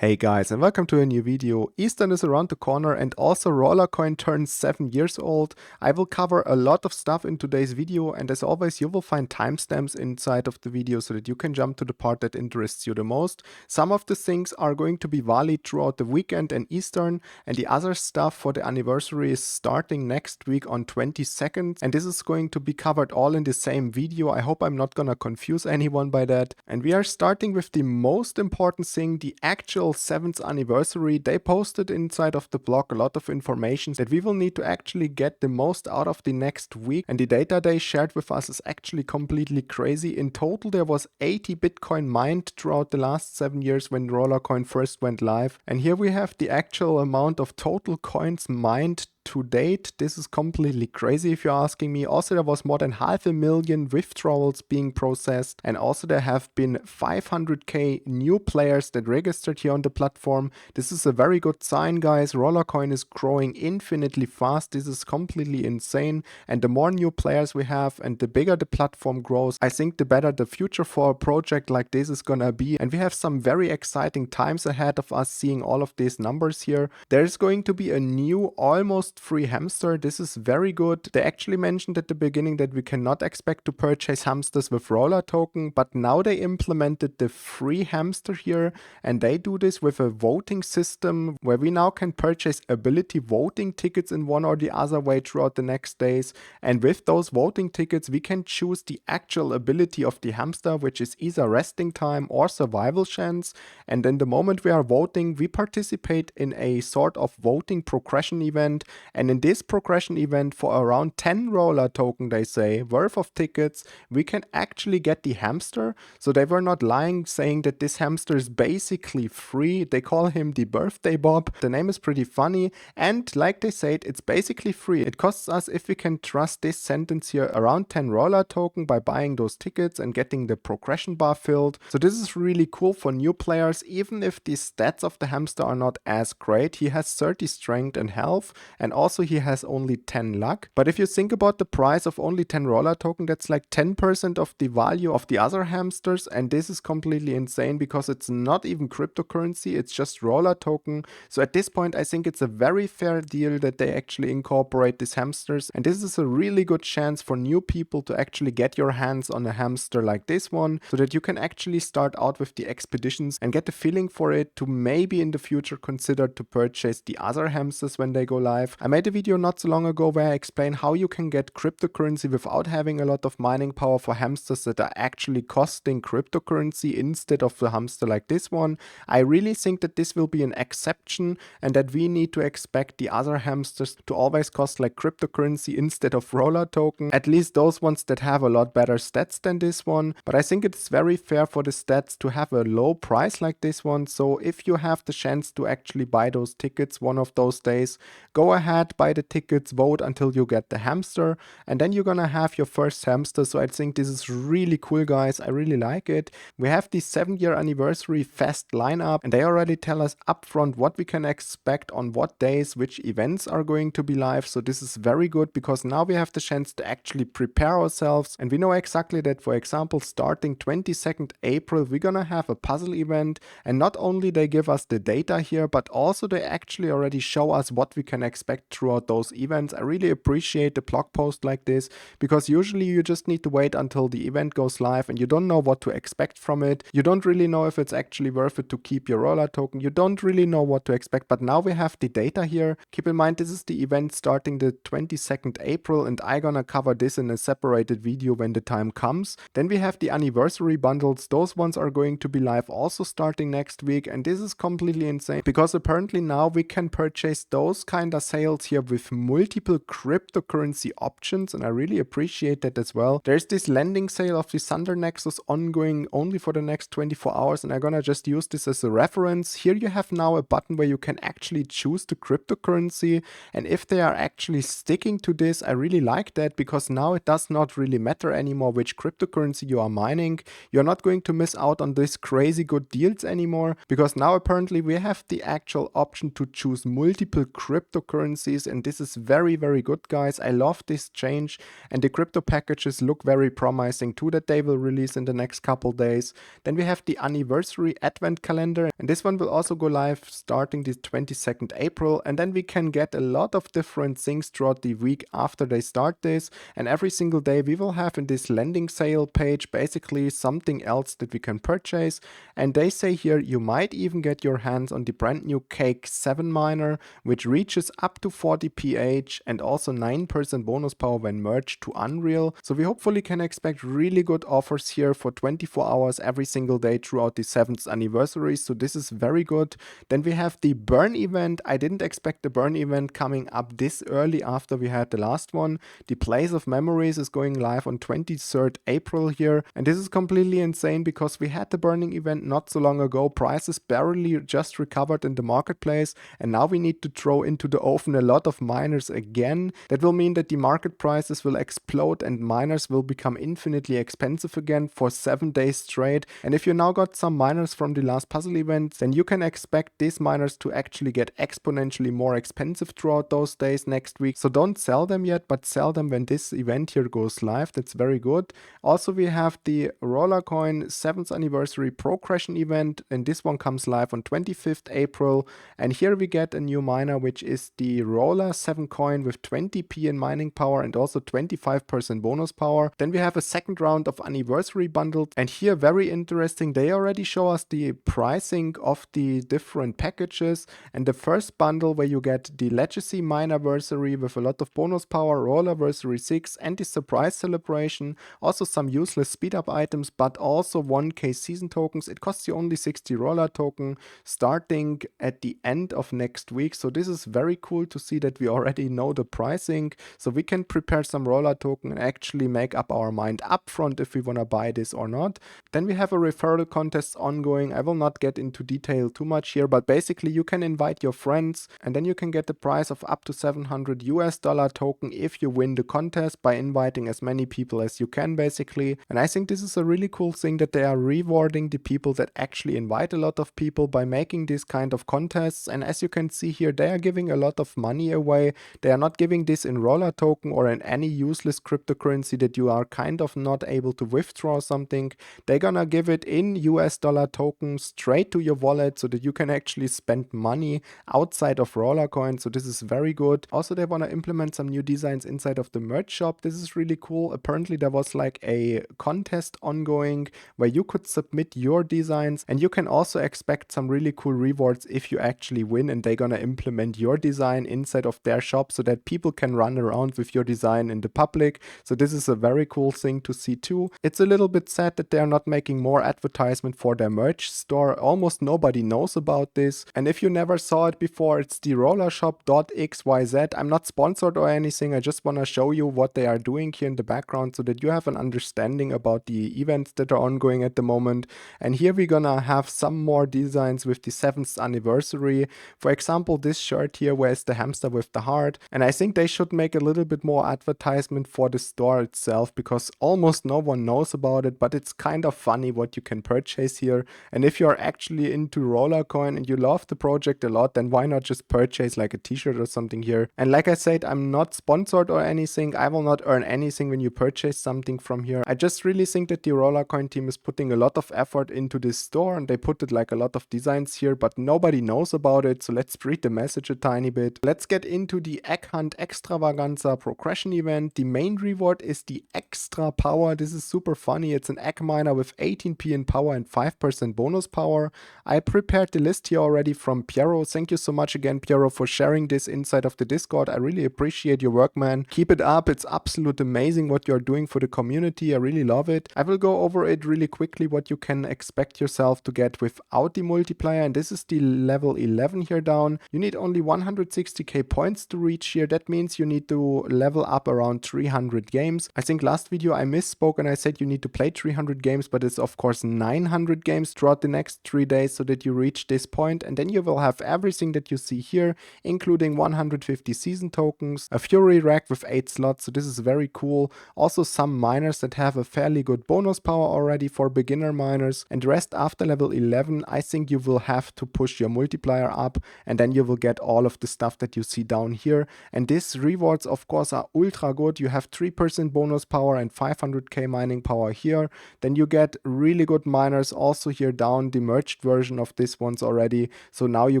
Hey guys, and welcome to a new video. Easter is around the corner and also Rollercoin turns 7 years old. I will cover a lot of stuff in today's video, and as always you will find timestamps inside of the video so that you can jump to the part that interests you the most. Some of the things are going to be valid throughout the weekend and Eastern, and the other stuff for the anniversary is starting next week on 22nd, and this is going to be covered all in the same video. I hope I'm not gonna confuse anyone by that. And we are starting with the most important thing, the actual 7th anniversary. They posted inside of the blog a lot of information that we will need to actually get the most out of the next week, and the data they shared with us is actually completely crazy. In total there was 80 Bitcoin mined throughout the last 7 years when Rollercoin first went live, and here we have the actual amount of total coins mined to date. This is completely crazy if you're asking me. Also, there was more than 500,000 withdrawals being processed, and also there have been 500k new players that registered here on the platform. This is a very good sign, guys. Rollercoin is growing infinitely fast. This is completely insane, and the more new players we have and the bigger the platform grows, I think the better the future for a project like this is gonna be. And we have some very exciting times ahead of us seeing all of these numbers here. There's going to be a new almost free hamster. This is very good. They actually mentioned at the beginning that we cannot expect to purchase hamsters with Rollertoken, but now they implemented the free hamster here, and they do this with a voting system where we now can purchase ability voting tickets in one or the other way throughout the next days. And with those voting tickets we can choose the actual ability of the hamster, which is either resting time or survival chance. And then the moment we are voting, we participate in a sort of voting progression event. And in this progression event, for around 10 Rollertoken, they say, worth of tickets, we can actually get the hamster. So they were not lying saying that this hamster is basically free. They call him the birthday Bob. The name is pretty funny, and like they said, it's basically free. It costs us, if we can trust this sentence here, around 10 Rollertoken by buying those tickets and getting the progression bar filled. So this is really cool for new players, even if the stats of the hamster are not as great. He has 30 strength and health, and also he has only 10 luck. But if you think about the price of only 10 Rollertoken, that's like 10% of the value of the other hamsters, and this is completely insane because it's not even cryptocurrency, it's just Rollertoken. So at this point I think it's a very fair deal that they actually incorporate these hamsters, and this is a really good chance for new people to actually get your hands on a hamster like this one, so that you can actually start out with the expeditions and get the feeling for it to maybe in the future consider to purchase the other hamsters when they go live. I made a video not so long ago where I explain how you can get cryptocurrency without having a lot of mining power for hamsters that are actually costing cryptocurrency instead of the hamster like this one. I really think that this will be an exception, and that we need to expect the other hamsters to always cost like cryptocurrency instead of Rollertoken, at least those ones that have a lot better stats than this one. But I think it's very fair for the stats to have a low price like this one. So if you have the chance to actually buy those tickets one of those days, go ahead, buy the tickets, vote until you get the hamster, and then you're gonna have your first hamster. So I think this is really cool, guys. I really like it. We have the 7-year anniversary fest lineup, and they already tell us upfront what we can expect on what days, which events are going to be live. So this is very good because now we have the chance to actually prepare ourselves, and we know exactly that, for example, starting 22nd April we're gonna have a puzzle event, and not only they give us the data here, but also they actually already show us what we can expect throughout those events. I really appreciate the blog post like this, because usually you just need to wait until the event goes live and you don't know what to expect from it. You don't really know if it's actually worth it to keep your Rollertoken. You don't really know what to expect, but now we have the data here. Keep in mind this is the event starting the 22nd April, and I'm gonna cover this in a separated video when the time comes. Then we have the anniversary bundles. Those ones are going to be live also starting next week, and this is completely insane because apparently now we can purchase those kind of sales here with multiple cryptocurrency options, and I really appreciate that as well. There's this lending sale of the Thunder Nexus ongoing only for the next 24 hours, and I'm gonna just use this as a reference. Here you have now a button where you can actually choose the cryptocurrency, and if they are actually sticking to this, I really like that, because now it does not really matter anymore which cryptocurrency you are mining. You're not going to miss out on these crazy good deals anymore, because now apparently we have the actual option to choose multiple cryptocurrencies cryptocurrencies, and this is very, very good, guys. I love this change, and the crypto packages look very promising too that they will release in the next couple days. Then we have the anniversary advent calendar, and this one will also go live starting the 22nd April, and then we can get a lot of different things throughout the week after they start this, and every single day we will have in this lending sale page basically something else that we can purchase. And they say here you might even get your hands on the brand new Cake 7 miner, which reaches up to 40 pH and also 9% bonus power when merged to Unreal. So we hopefully can expect really good offers here for 24 hours every single day throughout the 7th anniversary. So this is very good. Then we have the burn event. I didn't expect the burn event coming up this early after we had the last one. The Place of Memories is going live on 23rd April here, and this is completely insane because we had the burning event not so long ago. Prices barely just recovered in the marketplace, and now we need to throw into the oven a lot of miners again. That will mean that the market prices will explode and miners will become infinitely expensive again for 7 days straight. And if you now got some miners from the last puzzle event, then you can expect these miners to actually get exponentially more expensive throughout those days next week. So don't sell them yet, but sell them when this event here goes live. That's very good. Also, we have the Rollercoin 7th anniversary progression event, and this one comes live on 25th April. And here we get a new miner, which is the Roller 7 coin with 20p in mining power and also 25% bonus power. Then we have a second round of anniversary bundles, and here very interesting, they already show us the pricing of the different packages. And the first bundle where you get the Legacy Minerversary with a lot of bonus power, Rollerversary 6 and the surprise celebration, also some useless speed up items, but also 1k season tokens. It costs you only 60 roller token starting at the end of next week. So this is very cool to see that we already know the pricing, so we can prepare some roller token and actually make up our mind upfront if we want to buy this or not. Then we have a referral contest ongoing. I will not get into detail too much here, but basically you can invite your friends and then you can get the prize of up to $700 token if you win the contest by inviting as many people as you can basically. And I think this is a really cool thing that they are rewarding the people that actually invite a lot of people by making these kind of contests. And as you can see here, they are giving a lot of money away. They are not giving this in roller token or in any useless cryptocurrency that you are kind of not able to withdraw something. They're gonna give it in US dollar tokens straight to your wallet so that you can actually spend money outside of Rollercoin. So this is very good. Also, they want to implement some new designs inside of the merch shop. This is really cool. Apparently there was like a contest ongoing where you could submit your designs, and you can also expect some really cool rewards if you actually win and they're gonna implement your design inside of their shop so that people can run around with your design in the public. So this is a very cool thing to see too. It's a little bit sad that they're not making more advertisement for their merch store. Almost nobody knows about this, and if you never saw it before, it's the rollershop.xyz. I'm not sponsored or anything. I just want to show you what they are doing here in the background so that you have an understanding about the events that are ongoing at the moment. And here we're gonna have some more designs with the 7th anniversary. For example, this shirt here where it's the hamster with the heart, and I think they should make a little bit more advertisement for the store itself because almost no one knows about it, but it's kind of funny what you can purchase here. And if you're actually into Rollercoin and you love the project a lot, then why not just purchase like a t-shirt or something here. And like I said, I'm not sponsored or anything. I will not earn anything when you purchase something from here. I just really think that the Rollercoin team is putting a lot of effort into this store, and they put it like a lot of designs here, but nobody knows about it. So let's spread the message a tiny bit. Let's get into the Egg Hunt Extravaganza progression event. The main reward is the extra power. This is super funny. It's an egg miner with 18p in power and 5% bonus power. I prepared the list here already from Piero. Thank you so much again, Piero, for sharing this inside of the Discord. I really appreciate your work, man. Keep it up. It's absolute amazing what you're doing for the community. I really love it. I will go over it really quickly what you can expect yourself to get without the multiplier, and this is the level 11 here down. You need only 160k points to reach here. That means you need to level up around 300 games. I think last video I misspoke and I said you need to play 300 games, but it's of course 900 games throughout the next 3 days so that you reach this point, and then you will have everything that you see here, including 150 season tokens, a Fury rack with 8 slots, so this is very cool. Also some miners that have a fairly good bonus power already for beginner miners, and the rest after level 11 I think you will have to push your multiplier up, and then you will get all of the stuff stuff that you see down here. And these rewards of course are ultra good. You have 3% bonus power and 500k mining power here. Then you get really good miners also here down, the merged version of this ones already. So now you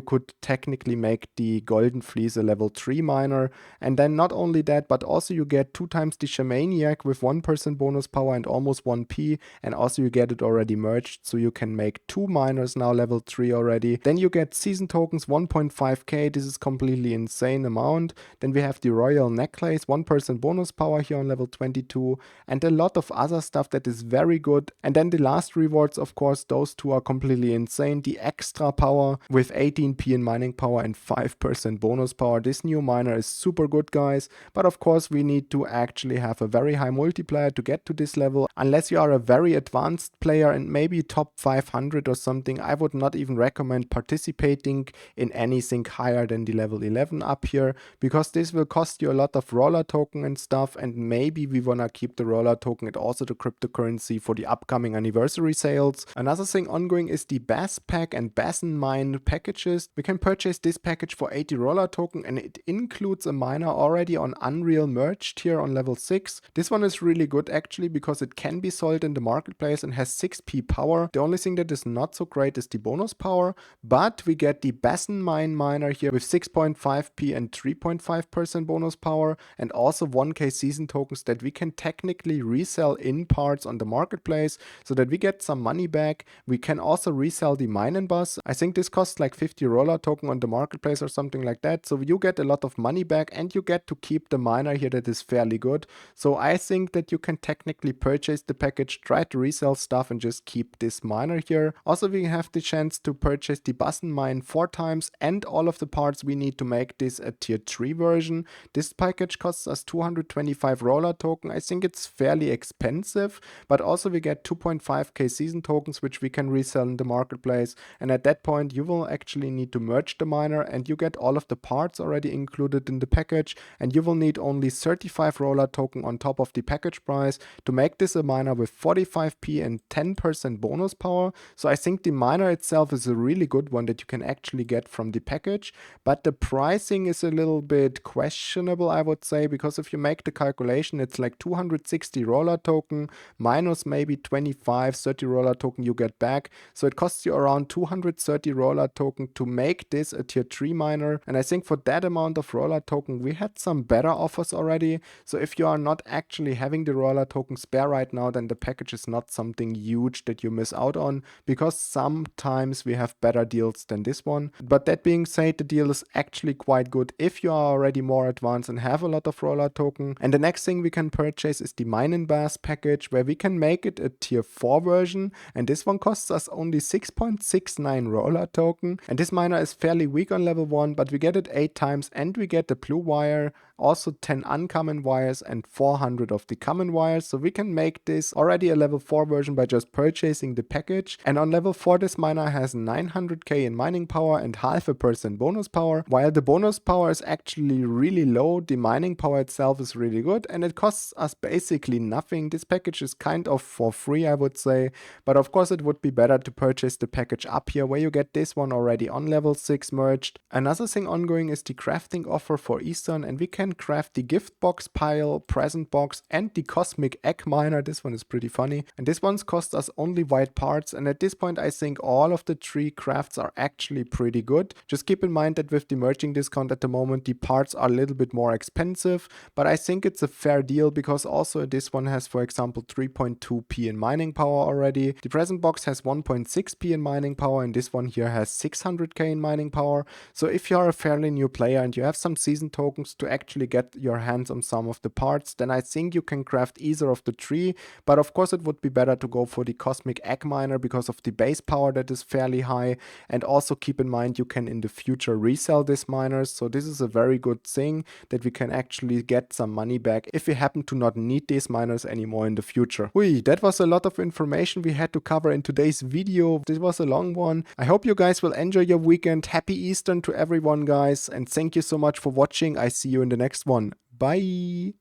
could technically make the golden fleece a level 3 miner. And then not only that, but also you get 2 times the shamaniac with 1% bonus power and almost 1p, and also you get it already merged, so you can make 2 miners now level 3 already. Then you get season tokens 1.5k, this is completely insane amount. Then we have the royal necklace, 1% bonus power here on level 22, and a lot of other stuff that is very good. And then the last rewards, of course, those two are completely insane. The extra power with 18p in mining power and 5% bonus power. This new miner is super good, guys, but of course we need to actually have a very high multiplier to get to this level. Unless you are a very advanced player and maybe top 500 or something, I would not even recommend participating in anything higher than the level 11 up here, because this will cost you a lot of roller token and stuff, and maybe we wanna keep the roller token and also the cryptocurrency for the upcoming anniversary sales. Another thing ongoing is the Bass Pack and Bass and Mine packages. We can purchase this package for 80 roller token, and it includes a miner already on Unreal merged here on level 6. This one is really good actually, because it can be sold in the marketplace and has 6p power. The only thing that is not so great is the bonus power, but we get the Bass and Mine miner here with 6.5p and 3.5% bonus power, and also 1k season tokens that we can technically resell in parts on the marketplace so that we get some money back. We can also resell the mine and bus. I think this costs like 50 roller token on the marketplace or something like that, so you get a lot of money back and you get to keep the miner here that is fairly good. So I think that you can technically purchase the package, try to resell stuff and just keep this miner here. Also we have the chance to purchase the bus and mine 4 times and all of the parts we need to make this a tier 3 version. This package costs us 225 roller token. I think it's fairly expensive, but also we get 2.5k season tokens which we can resell in the marketplace, and at that point you will actually need to merge the miner and you get all of the parts already included in the package, and you will need only 35 roller token on top of the package price to make this a miner with 45p and 10% bonus power. So I think the miner itself is a really good one that you can actually get from the package, but the pricing is a little bit questionable, I would say, because if you make the calculation, it's like 260 roller token minus maybe 25-30 roller token you get back, so it costs you around 230 roller token to make this a tier 3 miner. And I think for that amount of roller token we had some better offers already. So if you are not actually having the roller token spare right now, then the package is not something huge that you miss out on, because sometimes we have better deals than this one. But that being said, the deal is actually quite good if you are already more advanced and have a lot of roller token. And the next thing we can purchase is the Mine and Bass package, where we can make it a tier 4 version, and this one costs us only 6.69 roller token. And this miner is fairly weak on level 1, but we get it 8 times and we get the blue wire, also 10 uncommon wires and 400 of the common wires. So we can make this already a level 4 version by just purchasing the package. And on level 4 this miner has 900k in mining power and 0.5% bonus power. While the bonus power is actually really low, the mining power itself is really good and it costs us basically nothing. This package is kind of for free, I would say, but of course it would be better to purchase the package up here where you get this one already on level 6 merged. Another thing ongoing is the crafting offer for Eastern, and we can craft the gift box pile, present box and the cosmic egg miner. This one is pretty funny, and this one's cost us only white parts, and at this point I think all of the 3 crafts are actually pretty good. Just keep in mind that with the merging discount at the moment the parts are a little bit more expensive, but I think it's a fair deal because also this one has, for example, 3.2p in mining power already. The present box has 1.6p in mining power and this one here has 600k in mining power. So if you are a fairly new player and you have some season tokens to actually get your hands on some of the parts, then I think you can craft either of the 3, but of course it would be better to go for the cosmic egg miner because of the base power that is fairly high, and also keep in mind you can in the future resell these miners, so this is a very good thing that we can actually get some money back if we happen to not need these miners anymore in the future. Ui, that was a lot of information we had to cover in today's video. This was a long one. I hope you guys will enjoy your weekend. Happy Eastern to everyone, guys, and thank you so much for watching. I see you in the next one. Bye!